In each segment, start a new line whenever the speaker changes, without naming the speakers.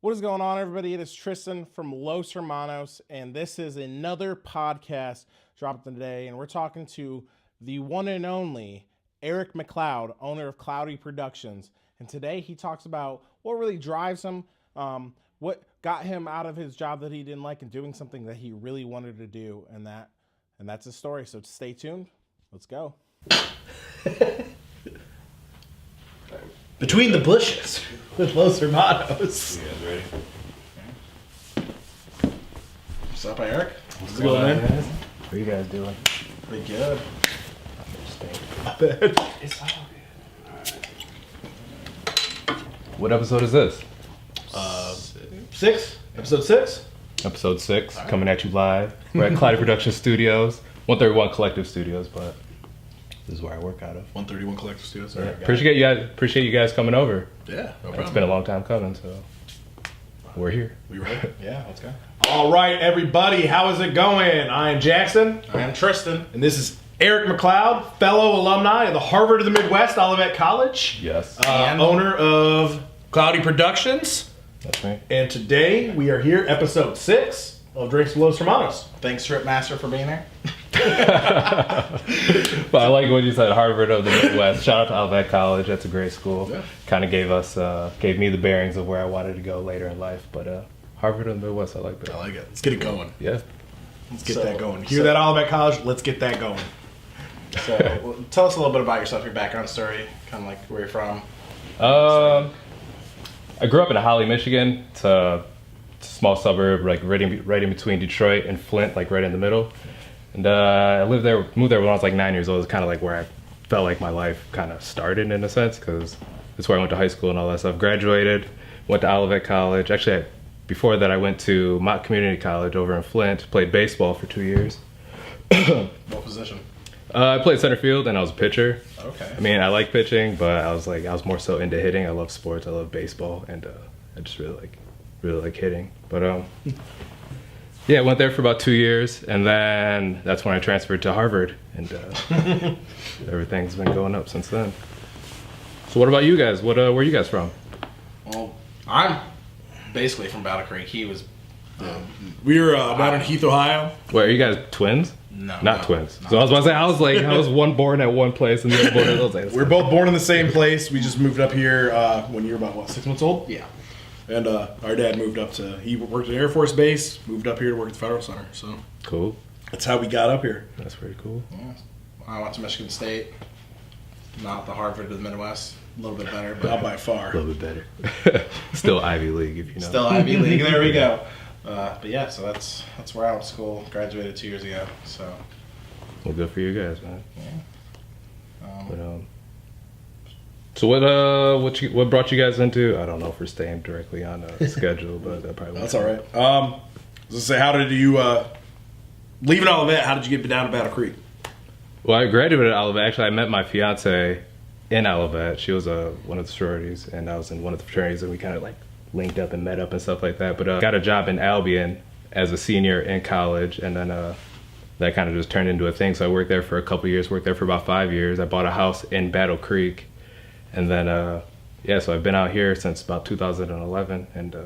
What is going on, everybody? It is Tristan from Los Hermanos, and this is another podcast dropped today, and we're talking to the one and only Erik McCloud, owner of Cloudy Productions. And today he talks about what really drives him, what got him out of his job that he didn't like and doing something that he really wanted to do, and that's his story. So stay tuned. Let's go.
Between the bushes with Los Hermanos.
You guys ready?
What's up, Eric?
What's going on,
man?
What are you guys doing?
Pretty good.
Not bad. It's all good. Alright. What episode is this?
6? Episode 6?
Episode 6, coming at you live. We're at Cloudy Production Studios, 131 Collective Studios, but this is where I work out of.
131 Collective Studios.
Yeah. Appreciate you guys coming over.
Yeah, no problem.
It's been a long time coming, so we're here.
We ready? Yeah, let's go. All right, everybody, how is it going? I am Jackson.
I am Tristan.
And this is Erik McCloud, fellow alumni of the Harvard of the Midwest Olivet College.
Yes.
And owner of Cloudy Productions.
That's me.
And today we are here, episode 6 of Drinks with Los Hermanos.
Thanks, Strip Master, for being there.
But I like what you said, Harvard of the Midwest. Shout out to Olivet College. That's a great school.
Yeah.
Kind of gave me the bearings of where I wanted to go later in life. But Harvard of the Midwest, I like that.
I like it. Let's get it going.
Yeah.
Let's get that going. Hear that, Olivet College? Let's get that going.
So tell us a little bit about yourself, your background story, kind of like where you're from.
I grew up in Holly, Michigan. It's a small suburb, like right in between Detroit and Flint, like right in the middle. And I moved there when I was like 9 years old. It's kind of like where I felt like my life kind of started in a sense, because that's where I went to high school and all that stuff. Graduated, went to Olivet College. Actually, before that, I went to Mott Community College over in Flint. Played baseball for 2 years.
What position?
I played center field and I was a pitcher.
Okay.
I mean, I like pitching, but I was more so into hitting. I love sports. I love baseball, and I just really like hitting. But yeah, I went there for about 2 years, and then that's when I transferred to Harvard, and everything's been going up since then. So what about you guys? Where are you guys from?
Well, I'm basically from Battle Creek. He was...
We were about in Heath, Ohio.
Wait, are you guys twins?
No.
Not twins. So I was about to say, I was one born at one place and the other born at those places.
We were both born in the same place. We just moved up here when you were about, 6 months old?
Yeah.
And our dad moved up he worked at Air Force Base, moved up here to work at the Federal Center. So
Cool.
that's how we got up here.
That's pretty cool.
Yeah. I went to Michigan State, not the Harvard of the Midwest. A little bit better, but
Not by far.
A little bit better. Still Ivy League, if you know.
still Ivy League. There we go. But yeah, so that's where I went to school. Graduated 2 years ago. So
Well, good for you guys, man.
yeah.
But, so what brought you guys into? I don't know if we're staying directly on a schedule, but that probably
That's all right. I was gonna say, how did you leaving Olivet? How did you get down to Battle Creek?
Well, I graduated at Olivet. Actually, I met my fiance in Olivet. She was one of the sororities, and I was in one of the fraternities, and we kind of like linked up and met up and stuff like that. But got a job in Albion as a senior in college, and then that kind of just turned into a thing. So I worked there for a couple years. Worked there for about 5 years. I bought a house in Battle Creek. And then, so I've been out here since about 2011, and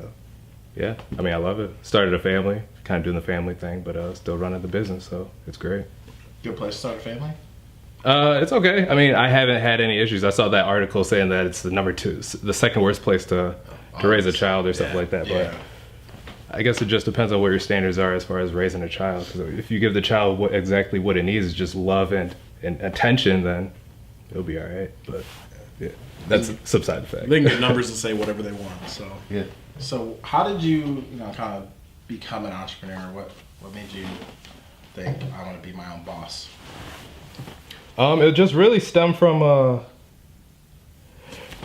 yeah, I mean, I love it. Started a family, kind of doing the family thing, but still running the business, so it's great.
Good place to start a family?
It's okay. I mean, I haven't had any issues. I saw that article saying that it's the second worst place to raise a child or something like that, but I guess it just depends on what your standards are as far as raising a child, because if you give the child exactly what it needs, is just love and attention, then it'll be all right, but... Yeah, that's a subside effect.
They can get numbers to say whatever they want. So
yeah.
So how did you kind of become an entrepreneur? What made you think I want to be my own boss?
It just really stemmed from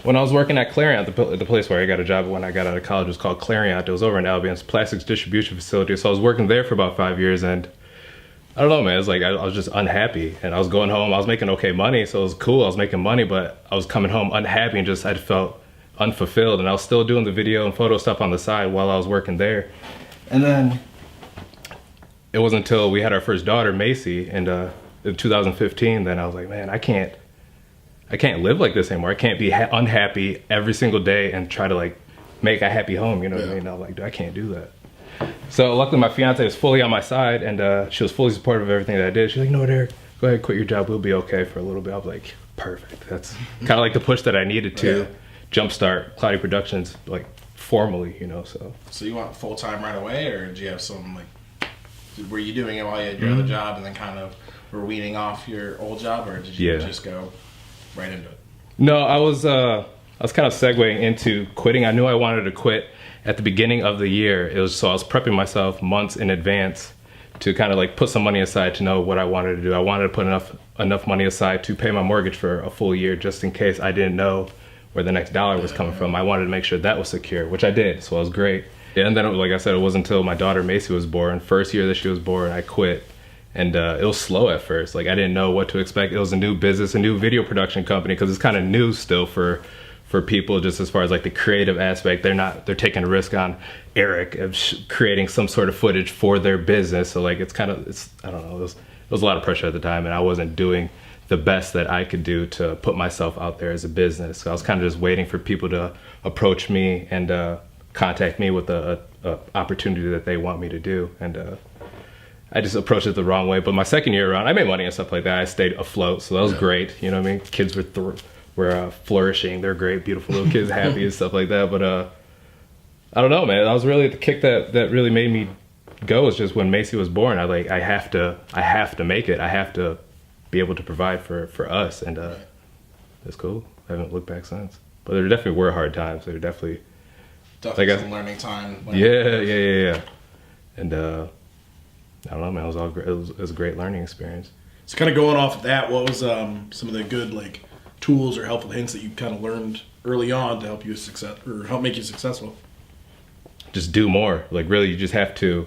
when I was working at Clarion, the place where I got a job when I got out of college. It was called Clarion. It was over in Albion's plastics distribution facility. So I was working there for about 5 years, and I don't know, man. It's like I was just unhappy, and I was going home. I was making okay money, so it was cool. I was making money, but I was coming home unhappy and I felt unfulfilled. And I was still doing the video and photo stuff on the side while I was working there. And then it wasn't until we had our first daughter, Macy, in 2015, then I was like, man, I can't live like this anymore. I can't be unhappy every single day and try to like make a happy home, you know what I mean? I was like, dude, I can't do that. So luckily my fiance was fully on my side, and she was fully supportive of everything that I did. She's like, you know what, Eric, go ahead, quit your job. We'll be okay for a little bit. I was like, perfect. That's kind of like the push that I needed to jumpstart Cloudy Productions, like formally, you know, so.
So you want full-time right away, or did you have some, like, were you doing it while you had your other job and then kind of were weaning off your old job, or did you just go right into it?
No, I was kind of segueing into quitting. I knew I wanted to quit at the beginning of the year. So I was prepping myself months in advance to kind of like put some money aside to know what I wanted to do. I wanted to put enough money aside to pay my mortgage for a full year, just in case I didn't know where the next dollar was coming from. I wanted to make sure that was secure, which I did, so it was great. And then, like I said, it wasn't until my daughter Macy was born, first year that she was born, I quit. And it was slow at first. Like, I didn't know what to expect. It was a new business, a new video production company, because it's kind of new still for people, just as far as like the creative aspect. They're taking a risk on Erick of creating some sort of footage for their business. So like, I don't know, it was a lot of pressure at the time, and I wasn't doing the best that I could do to put myself out there as a business. So I was kind of just waiting for people to approach me and contact me with a opportunity that they want me to do. And I just approached it the wrong way. But my second year around, I made money and stuff like that. I stayed afloat, so that was great. You know what I mean? Kids were flourishing. They're great, beautiful little kids, happy and stuff like that. But I don't know, man. That was really the kick that really made me go. Is just when Macy was born. I have to make it. I have to be able to provide for us, and it's cool. I haven't looked back since. But there definitely were hard times. There definitely
some learning time.
Yeah. And I don't know, man. It was all great. It was a great learning experience.
So kind of going off of that, what was some of the good like tools or helpful hints that you kind of learned early on to help you help make you successful?
Just do more. Like, really, you just have to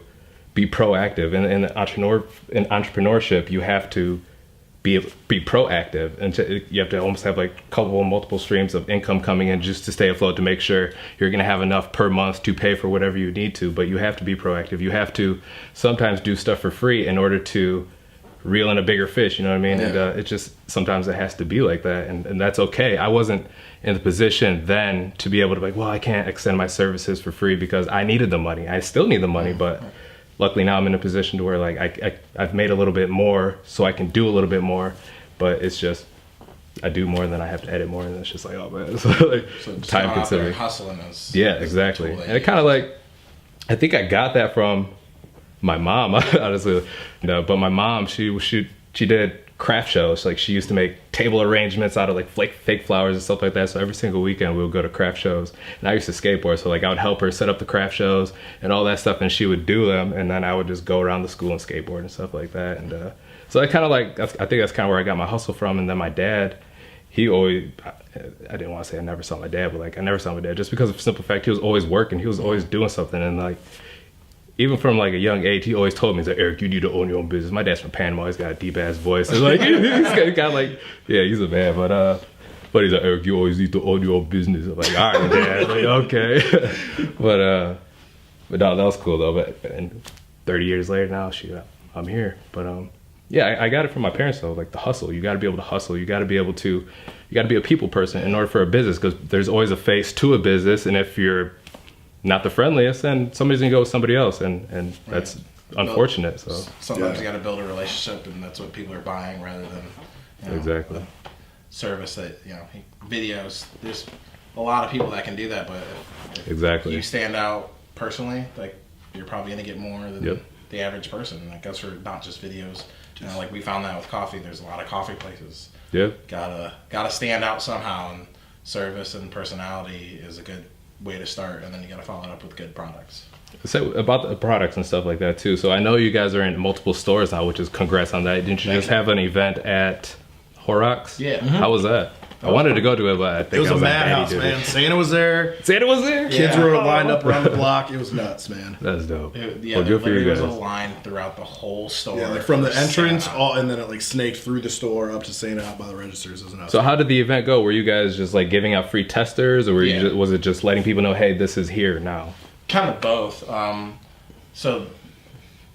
be proactive. In entrepreneurship, you have to be proactive, and you have to almost have like multiple streams of income coming in just to stay afloat, to make sure you're going to have enough per month to pay for whatever you need to. But you have to be proactive. You have to sometimes do stuff for free in order to reel in a bigger fish, you know what I mean? And it just, sometimes it has to be like that, and that's okay. I wasn't in the position then to be able to be like, well, I can't extend my services for free because I needed the money. I still need the money, but luckily now I'm in a position to where like I've made a little bit more, so I can do a little bit more, but it's just, I do more than I have to edit more, and it's just like, oh man, so like time consuming.
Hustling is
exactly. And it kind of like, I think I got that from my mom, honestly. But my mom, she did craft shows. Like, she used to make table arrangements out of like fake flowers and stuff like that. So every single weekend we would go to craft shows, and I used to skateboard. So like, I would help her set up the craft shows and all that stuff, and she would do them, and then I would just go around the school and skateboard and stuff like that. And so I kind of like, I think that's kind of where I got my hustle from. And then my dad, he always, I didn't want to say I never saw my dad, but like, I never saw my dad just because of the simple fact he was always working. He was always doing something. And like, even from like a young age, he always told me, he's like, Erick, you need to own your own business. My dad's from Panama. He's got a deep ass voice. It's like, he's got like, yeah, he's a man. But he's like, Erick, you always need to own your own business. I'm like, all right, Dad. Like, okay. but no, that was cool though. But and 30 years later now, shoot, I'm here. But yeah, I got it from my parents though. Like, the hustle. You got to be able to hustle. You got to be a people person in order for a business, because there's always a face to a business, and if you're not the friendliest, then somebody's gonna go with somebody else, and that's unfortunate. So
sometimes you got to build a relationship, and that's what people are buying rather than
exactly
the service that videos. There's a lot of people that can do that, but if you stand out personally, like, you're probably gonna get more than the average person. And that goes for not just videos. Like we found that with coffee. There's a lot of coffee places. Gotta stand out somehow, and service and personality is a good way to start, and then you got to follow it up with good products.
So about the products and stuff like that too. So I know you guys are in multiple stores now, which is congrats on that. Didn't you just have an event at Horrocks?
Yeah.
How was that? I wanted to go to it, but I think
it was a madhouse, man. Santa was there. Kids were lined up around the block. It was nuts, man.
That's dope.
Good for you guys. There was a line throughout the whole store.
Yeah, like from the entrance, and then it like snaked through the store up to Santa out by the registers. It was nuts.
So how did the event go? Were you guys just like giving out free testers, or was it just letting people know, hey, this is here now?
Kind of both. So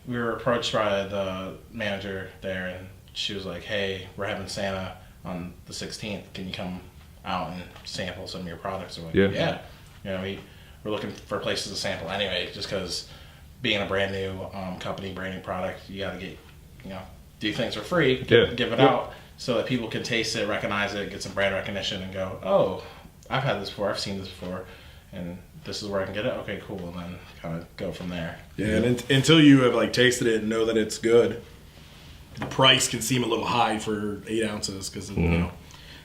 we were approached by the manager there, and she was like, hey, we're having Santa on the 16th. Can you come out and sample some of your products? Or like, yeah. we're looking for places to sample anyway, just because being a brand new company, brand new product, you got to get, do things for free, give it out so that people can taste it, recognize it, get some brand recognition, and go, oh, I've had this before, I've seen this before, and this is where I can get it. Okay, cool, and then kind of go from there.
Yeah, and until you have like tasted it and know that it's good, the price can seem a little high for 8 ounces because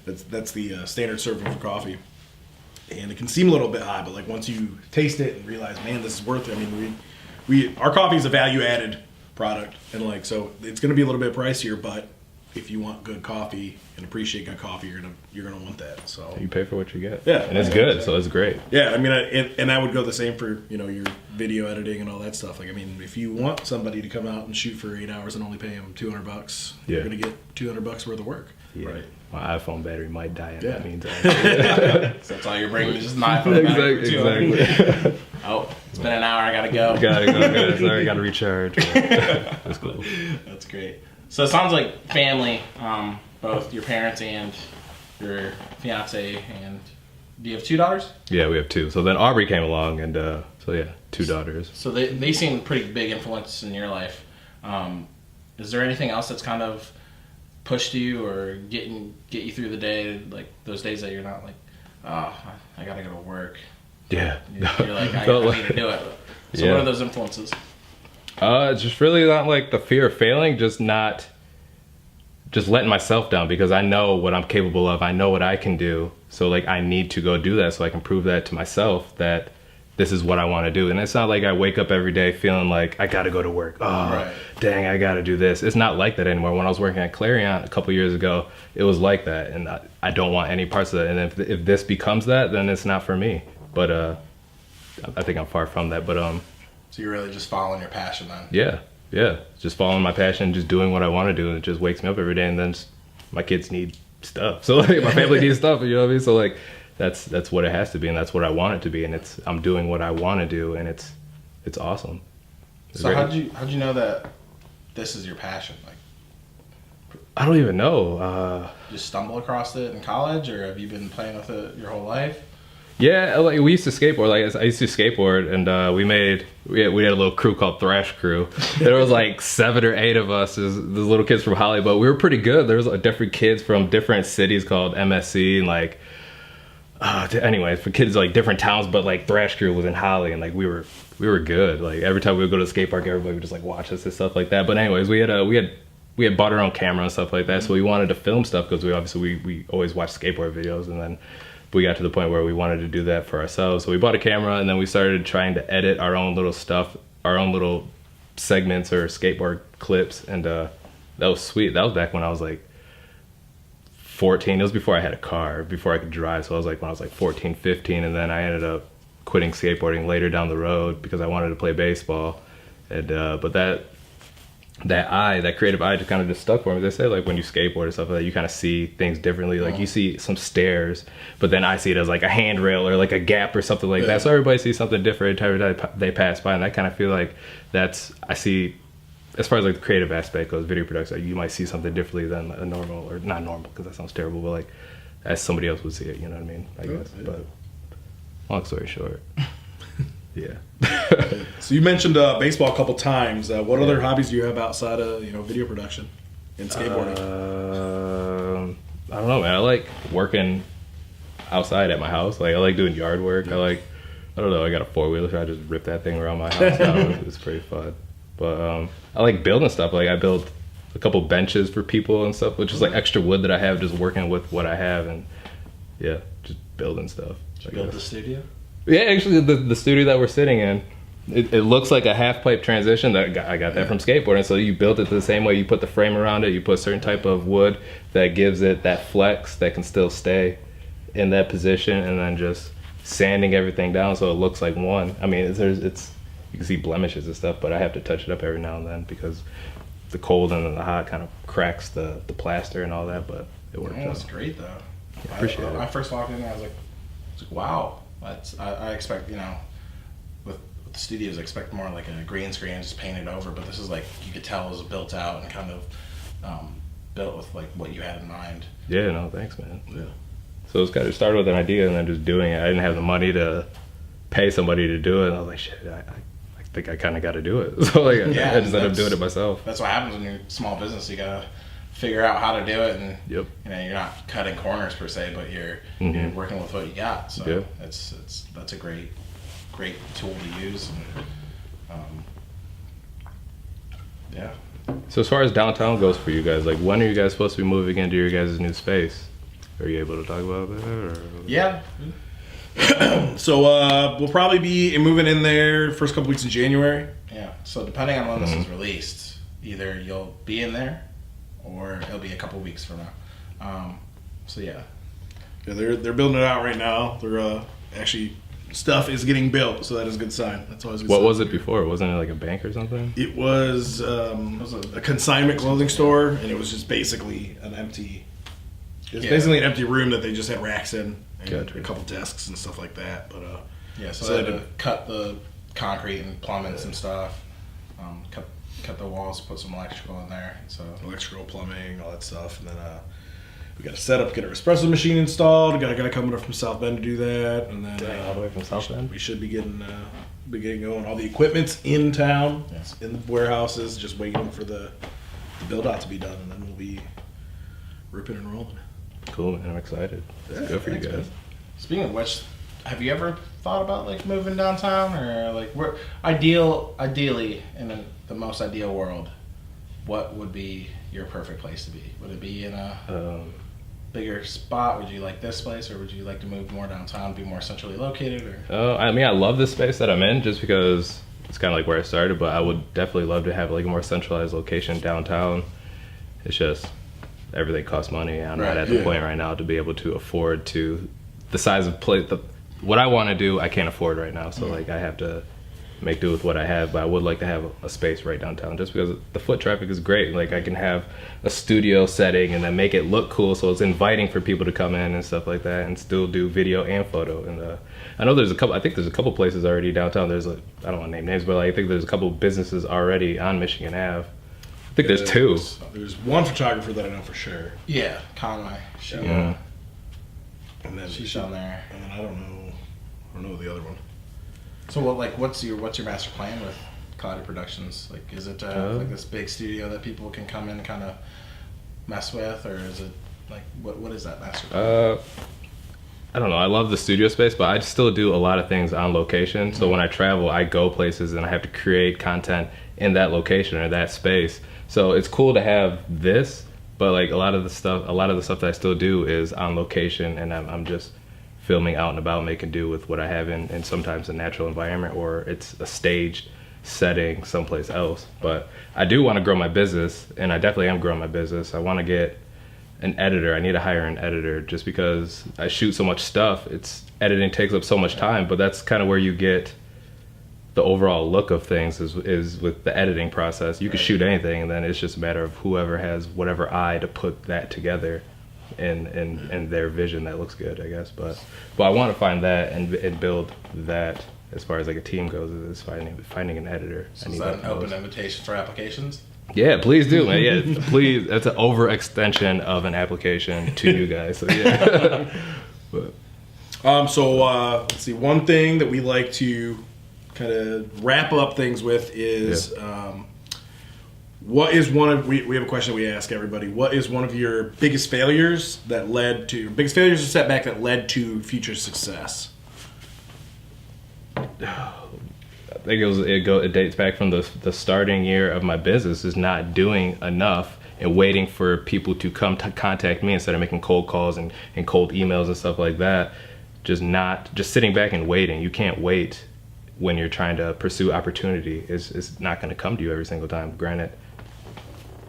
that's the standard serving for coffee, and it can seem a little bit high. But like once you taste it and realize, man, this is worth it. I mean, our coffee is a value added product, and like so it's going to be a little bit pricier, but if you want good coffee and appreciate good coffee, you're gonna want that. So
you pay for what you get.
Yeah,
and it's good, so it's great.
Yeah, I mean, and I would go the same for your video editing and all that stuff. Like, I mean, if you want somebody to come out and shoot for 8 hours and only pay them $200, you're gonna get $200 worth of work.
Yeah. Right. My iPhone battery might die in that meantime.
So that's all you're bringing is just an iPhone battery. Exactly. Oh, it's been an hour. I gotta go.
Gotta go, guys. Sorry, gotta recharge. That's cool.
That's great. So it sounds like family, both your parents and your fiance, and do you have 2 daughters?
Yeah, we have 2. So then Aubrey came along, and 2 daughters.
So they seem pretty big influence in your life. Is there anything else that's kind of pushed you or get you through the day, like those days that you're not like, oh, I gotta go to work?
Yeah.
You're like, I need to do it. So what are those influences?
Just really not like the fear of failing, just letting myself down because I know what I'm capable of. I know what I can do. So like I need to go do that so I can prove that to myself that this is what I want to do. And it's not like I wake up every day feeling like I got to go to work. Oh, dang, I got to do this. It's not like that anymore. When I was working at Clarion a couple years ago, it was like that. And I don't want any parts of that. And if this becomes that, then it's not for me. But I think I'm far from that. But
so you're really just following your passion then?
Yeah. Just following my passion, just doing what I want to do. And it just wakes me up every day. And then my kids need stuff. So like my family needs stuff, you know what I mean? So like that's what it has to be, and that's what I want it to be. And I'm doing what I want to do, and it's awesome.
So how'd you know that this is your passion? Like,
I don't even know.
Just stumble across it in college, or have you been playing with it your whole life?
Yeah, like we used to skateboard. Like I used to skateboard, and we had a little crew called Thrash Crew. There was like 7 or 8 of us, as the little kids from Holly, but we were pretty good. There was different kids from different cities called MSC, and like anyway, for kids like different towns, but like Thrash Crew was in Holly, and like we were good. Like every time we would go to the skate park, everybody would just like watch us and stuff like that. But anyways, we had bought our own camera and stuff like that, so we wanted to film stuff because we always watched skateboard videos, and then we got to the point where we wanted to do that for ourselves. So we bought a camera, and then we started trying to edit our own little stuff, our own little segments or skateboard clips, and that was sweet. That was back when I was like 14. It was before I had a car, before I could drive. So I was like when I was like 14, 15, and then I ended up quitting skateboarding later down the road because I wanted to play baseball. And but that creative eye just kind of just stuck for me. They say like when you skateboard and stuff like that, you kind of see things differently. Like you see some stairs, but then I see it as like a handrail or like a gap or something like that. So everybody sees something different every time they pass by, and I kind of feel like I see, as far as like the creative aspect goes, video production, like you might see something differently than a normal, or not normal because that sounds terrible, but like as somebody else would see it, you know what I mean? I guess. Yeah. But long story short. Yeah.
So you mentioned baseball a couple times. What other hobbies do you have outside of video production and skateboarding?
I don't know, man. I like working outside at my house. Like I like doing yard work. I don't know. I got a 4-wheeler, so I just rip that thing around my house. It's pretty fun. But I like building stuff. Like I built a couple benches for people and stuff, which is like extra wood that I have, just working with what I have, and yeah, just building stuff.
Did you build the studio?
Yeah, actually, the studio that we're sitting in, it looks like a half-pipe transition. I got that from skateboarding. So you built it the same way. You put the frame around it. You put a certain type of wood that gives it that flex that can still stay in that position, and then just sanding everything down so it looks like one. I mean, you can see blemishes and stuff, but I have to touch it up every now and then because the cold and then the hot kind of cracks the plaster and all that. But it works.
That's great, though.
Yeah, appreciate it.
When I first walked in there, I was like, wow. I expect, with the studios, I expect more like a green screen just painted over, but this is like, you could tell it was built out and kind of built with like what you had in mind.
Yeah, no, thanks, man. Yeah. So it started with an idea and then just doing it. I didn't have the money to pay somebody to do it. And I was like, shit, I think I kind of got to do it. So like,
Yeah,
I just ended up doing it myself.
That's what happens when you're a small business. You gotta figure out how to do it, and
Yep.
you know, you're not cutting corners per se, but you're working with what you got. So
Yeah.
that's a great tool to use. And, yeah.
So as far as downtown goes for you guys, like when are you guys supposed to be moving into your guys' new space? Are you able to talk about that? Or?
Yeah.
So we'll probably be moving in there first couple weeks in January.
Yeah. So depending on when this is released, either you'll be in there, or it'll be a couple weeks from now. So yeah.
Yeah, they're building it out right now. They're actually stuff is getting built, so that is a good sign. That's always a good
What
sign.
was it before? Wasn't it like a bank or something?
It was a consignment clothing store, and it was just basically an empty. It was basically an empty room that they just had racks in, and
Gotcha.
a couple desks and stuff like that. But
Yeah. So they had to cut the concrete and plumbing and stuff. Cut the walls, put some electrical in there. So
electrical, plumbing, all that stuff, and then we got to set up, get our espresso machine installed. We got a guy coming up from South Bend to do that, and then
All the way from South Bend?
we should be getting going. All the equipment's in town,
Yes.
in the warehouses, just waiting for the build out to be done, and then we'll be ripping and rolling.
Cool, man. I'm excited. It's good for you
thanks,
guys.
man.
speaking of which, have you ever thought about like moving downtown, or like where ideally in the most ideal world, what would be your perfect place to be? Would it be in a bigger spot? Would you like this place, or would you like to move more downtown, be more centrally located? Or
I mean, I love the space that I'm in just because it's kind of like where I started, but I would definitely love to have like a more centralized location downtown. It's just everything costs money. I'm not at the point right now to be able to afford to the size of place. What I want to do, I can't afford right now. So like I have to make do with what I have, but I would like to have a space right downtown just because the foot traffic is great. Like I can have a studio setting and then make it look cool so it's inviting for people to come in and stuff like that, and still do video and photo. And I know I think there's a couple places already downtown. There's I don't want to name names, but like, I think there's a couple businesses already on Michigan Ave. I think there's two.
There's one photographer that I know for sure.
yeah, Conway.
Yeah.
And then
She's down there.
And then I don't know the other one.
So what's your master plan with Cloudy Productions? Like, is it like this big studio that people can come in and kind of mess with, or is it like what is that master plan?
I don't know. I love the studio space, but I still do a lot of things on location. So when I travel, I go places and I have to create content in that location or that space. So it's cool to have this, but like a lot of the stuff that I still do is on location, and I'm just filming out and about, making do with what I have in sometimes a natural environment, or it's a staged setting someplace else. But I do want to grow my business, and I definitely am growing my business. I want to get an editor. I need to hire an editor just because I shoot so much stuff. Editing takes up so much time, but that's kind of where you get the overall look of things is with the editing process. You can shoot anything, and then it's just a matter of whoever has whatever eye to put that together in their vision that looks good, I guess. But I want to find that and build that as far as like a team goes, is finding an editor.
So is that an open invitation for applications?
Yeah, please do, man. Yeah, please. That's an overextension of an application to you guys. So yeah.
Let's see. One thing that we like to kind of wrap up things with is what is we have a question that we ask everybody. What is one of your biggest failures or setback that led to future success?
I think it dates back from the starting year of my business, is not doing enough and waiting for people to come to contact me instead of making cold calls and cold emails and stuff like that. Just sitting back and waiting. You can't wait when you're trying to pursue opportunity. It's not going to come to you every single time. Granted,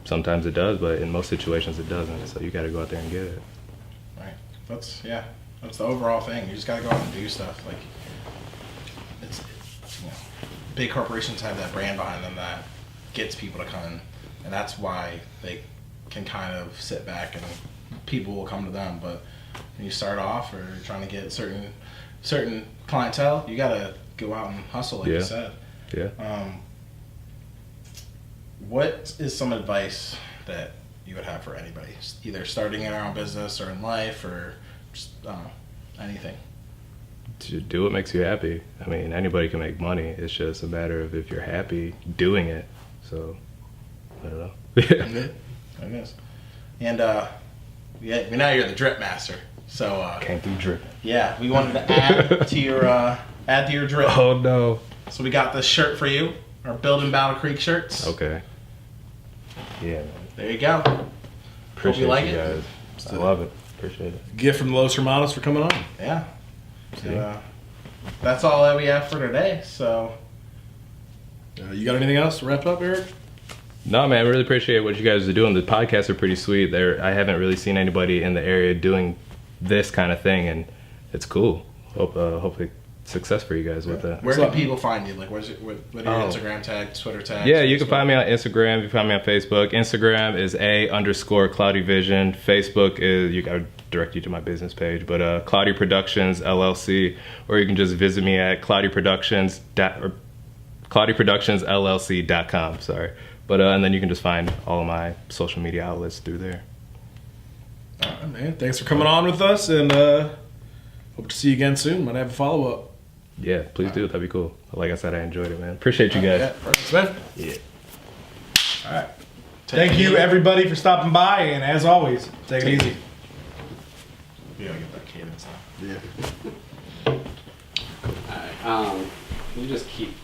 sometimes it does, but in most situations it doesn't. So you got to go out there and get it.
Right. That's the overall thing. You just got to go out and do stuff. Like, it's big corporations have that brand behind them that gets people to come in, and that's why they can kind of sit back and people will come to them. But when you start off or you're trying to get certain clientele, you got to go out and hustle, like you said.
Yeah.
What is some advice that you would have for anybody, either starting in their own business or in life, or just anything?
to do what makes you happy. I mean, anybody can make money. It's just a matter of if you're happy doing it. So, I don't know.
Yeah, I guess. And yeah, now you're the drip master. So
Can't do drip.
yeah, we wanted to add to your drip.
Oh no.
So we got this shirt for you, our Building Battle Creek shirts.
Okay. Yeah, man.
There you go.
Appreciate
like
you
it.
guys. I love it. Appreciate it.
Gift from the Los Hermanos for coming on.
Yeah. So, that's all that we have for today. So
You got anything else to wrap up, Eric?
No, man, I really appreciate what you guys are doing. The podcasts are pretty sweet. I haven't really seen anybody in the area doing this kind of thing, and it's cool. Hopefully success for you guys with that.
where can people find you? Like, what are your Instagram tags, Twitter tags?
Yeah, you can find me on Instagram. You can find me on Facebook. Instagram is _CloudyVision. Facebook is, you got to direct you to my business page, but Cloudy Productions LLC, or you can just visit me at cloudyproductionsllc.com. Sorry, but and then you can just find all of my social media outlets through there.
All right, man. Thanks for coming on with us, and hope to see you again soon. Might have a follow up.
Yeah, please do. That'd be cool. Like I said, I enjoyed it, man. Appreciate you guys.
Yeah, thanks, man.
Yeah.
All right. Thank you, everybody, for stopping by, and as always, take it easy.
Yeah, get that cadence.
Yeah.
Alright, you just keep